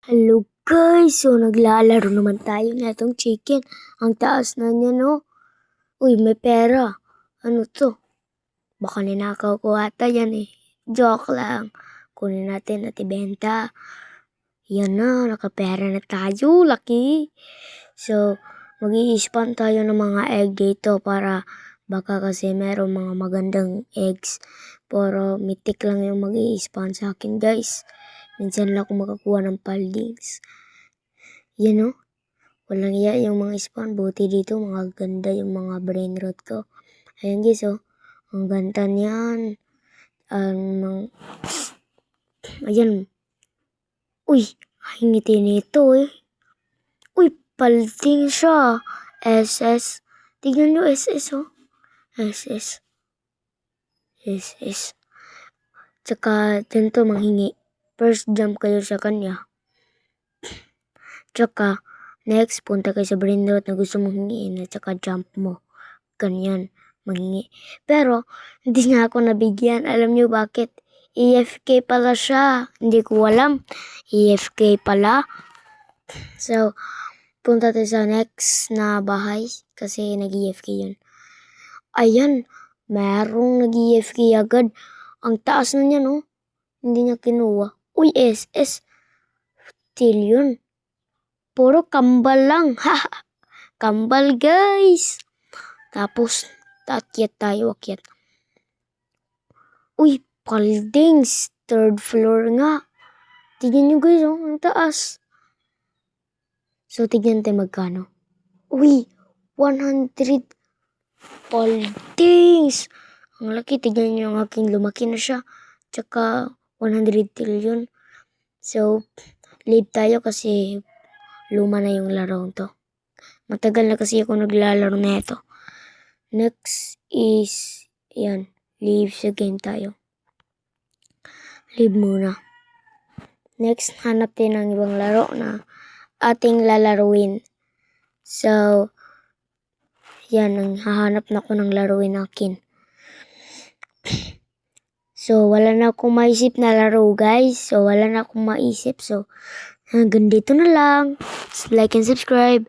Hello guys! So naglalaro naman tayo na itong chicken. Ang taas na niya, no? Uy, may pera. Ano to? Baka ninakaw ko ata yan eh. Joke lang. Kunin natin at ibenta. Yan na, nakapera na tayo. Laki! So, mag-i-spawn tayo ng mga egg dito para baka kasi meron mga magandang eggs. Pero mythic lang yung mag-i-spawn sa akin guys. Minsan lang ako makakuha ng paldings. Yan o. Walang iya yung mga spawn. Buti dito mga ganda yung mga brain rot ko. Ayan guys o. Ang ganda niyan. Ayan. Uy. Hingiti nito eh. Uy. Palding siya. SS. Tignan nyo SS o. SS. SS. Tsaka dyan to manghingi. First jump kayo sa kanya. Tsaka, next, punta kayo sa brain rot na gusto mong hingiin at tsaka jump mo. Ganyan, manghingi. Pero, hindi nga ako nabigyan. Alam nyo bakit? EFK pala siya. Hindi ko alam. EFK pala. So, punta tayo sa next na bahay kasi nag-EFK yun. Ayan, merong nag-EFK agad. Ang taas na niya, no? Hindi niya kinuha. Uy, SS. Till yun. Puro kambal lang. Kambal, guys. Tapos, akyat tayo, akyat. Uy, paldings. Third floor nga. Tignan nyo, guys, oh. Ang taas. So, tignan tayo magkano. Uy, 100 paldings. Ang laki. Tignan nyo ang aking lumaki na siya. Tsaka, 100 trillion. So, leave tayo kasi luma na yung laro to. Matagal na kasi ako naglalaro na ito. Next is, yan, leave sa game tayo. Leave muna. Next, hanap din ng ibang laro na ating lalaruin. So, yan, hahanap na ako ng laruin akin. So, wala na akong maisip na laro, guys. So, wala na akong maisip. So, hanggang dito na lang. Like and subscribe.